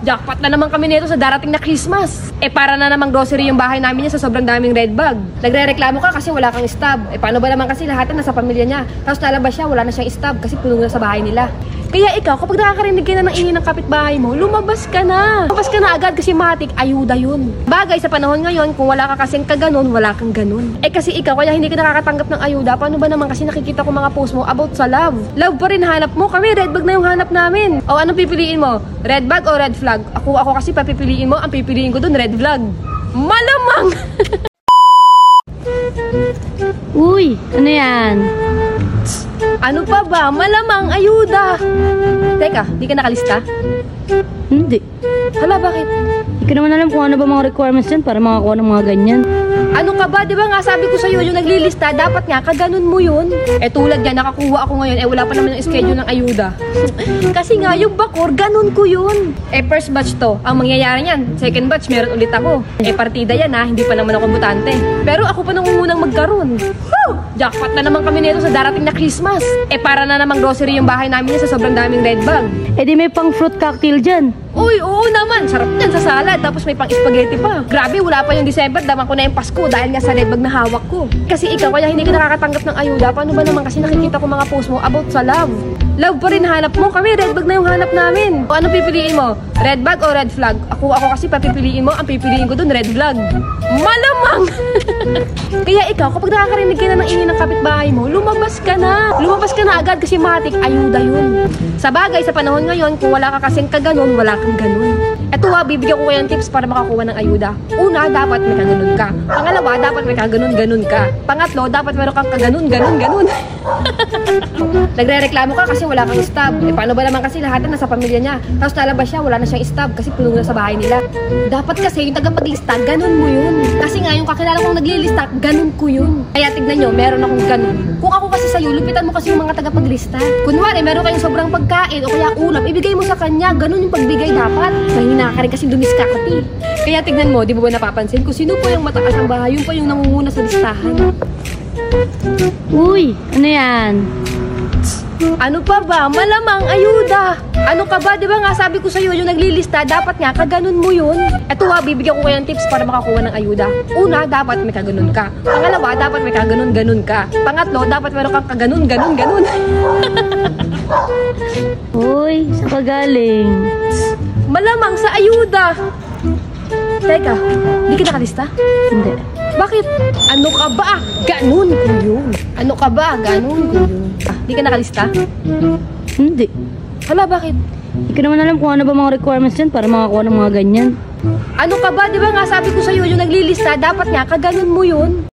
Jackpot na naman kami nito sa darating na Christmas. Para na namang grocery yung bahay namin niya sa sobrang daming red bag. Nagre-reklamo ka kasi wala kang stub. Paano ba naman kasi lahat na nasa pamilya niya? Tapos nalabas siya, wala na siyang stub kasi puno na sa bahay nila. Kaya ikaw, kapag nakakarinig ka na ng ingay ng kapitbahay mo, lumabas ka na. Lumabas ka na agad kasi matik, ayuda yun. Bagay sa panahon ngayon, kung wala ka kasing kaganon, wala kang ganon. Kasi ikaw, kaya hindi ka nakakatanggap ng ayuda, paano ba naman kasi nakikita ko mga post mo about sa love? Love pa rin hanap mo, kami red bag na yung hanap namin. O anong pipiliin mo? Red bag o red flag? Ako kasi papipiliin mo, ang pipiliin ko dun red flag. Malamang! Uy, ano yan? Ano pa ba? Malamang ayuda. Teka, di ka nakalista? Hindi. Hala, bakit? Hindi ko naman alam kung ano ba mga requirements yan para makakuha ng mga ganyan. Ano ka ba? Di ba nga sabi ko sa'yo, yung naglilista, dapat nga kaganon mo yun. Tulad yan, nakakuha ako ngayon, wala pa naman yung schedule ng ayuda. Kasi nga, yung bakor, ganon ko yun. First batch to. Ang mangyayari niyan, second batch, meron ulit ako. Partida yan ha, hindi pa naman ako butante. Pero ako pa nang unang magkaroon. Woo! Jackpot na naman kami nito sa darating na Christmas. Para na namang grocery yung bahay namin niya sa sobrang daming red bag. Di may pang fruit cocktail dyan. Uy, oo naman. Sarap yan sa salad. Tapos may pang spaghetti pa. Grabe, wala pa yung December. Daman ko na yung Pasko dahil nga sa red bag na hawak ko. Kasi ikaw, kaya hindi ka nakakatanggap ng ayuda. Paano ba naman kasi nakikita ko mga post mo about sa love? Love pa rin hanap mo. Kami, red bag na yung hanap namin. O anong pipiliin mo? Red bag o red flag? Ako kasi papipiliin mo. Ang pipiliin ko dun, red flag. Malamang! Kaya ikaw, kapag nakakarinig ka na ng ingay ng kapitbahay mo, lumabas ka na. Lumabas ka na agad kasi matik, ayuda yun. Sa bagay, sa panahon ngayon, kung wala ka kasing kaganon, wala kang ganon. Bibigyan ko kayo ng tips para makakuha ng ayuda. Una, dapat may kaganon ka. Pangalawa, dapat may kaganon-ganon ka. Pangatlo, dapat meron kang kaganon-ganon-ganon. Nagre-reklamo ka kasi wala kang stub. Paano ba naman kasi lahat na nasa pamilya niya? Tapos nalabas siya, wala na siyang stub kasi puno na sa bahay nila. Dapat kasi yung tagapaglista, ganon mo yun. Kasi nga yung kakilala kong naglilista, ganon ko yun. Kaya tignan nyo, meron akong ganon. Kung ako kasi sa'yo, lupitan mo kasi yung mga tagapaglista. Kunwari, meron kayong sobrang pagkain o kaya ulam, ibigay mo sa kanya, ganon yung pagbigay dapat. Mahina ka rin kasi dumiskakati. Kaya tignan mo, di ba napapansin kung sino po yung mataas ang bahay, yun pa yung nangunguna sa listahan. Uy, ano yan? Ano pa ba? Malamang ayuda. Ano ka ba? Di ba nga sabi ko sa'yo, yung naglilista, dapat nga kaganon mo yun. Bibigyan ko kayo ng tips para makakuha ng ayuda. Una, dapat may kaganon ka. Pangalawa, dapat may kaganon-ganon ka. Pangatlo, dapat meron kang kaganon-ganon-ganon. Uy, saan ka galing? Malamang sa ayuda. Teka, di ka nakalista? Hindi. Bakit? Ano ka ba? Ganon ko yun. Ano ka ba? Ganon ko yun. Di ka nakalista? Hindi. Hala, bakit? Hindi ko naman alam kung ano ba mga requirements yan para makakuha ng mga ganyan. Ano ka ba? Di ba nga sabi ko sa'yo, yung naglilista, dapat nga kaganon mo yun.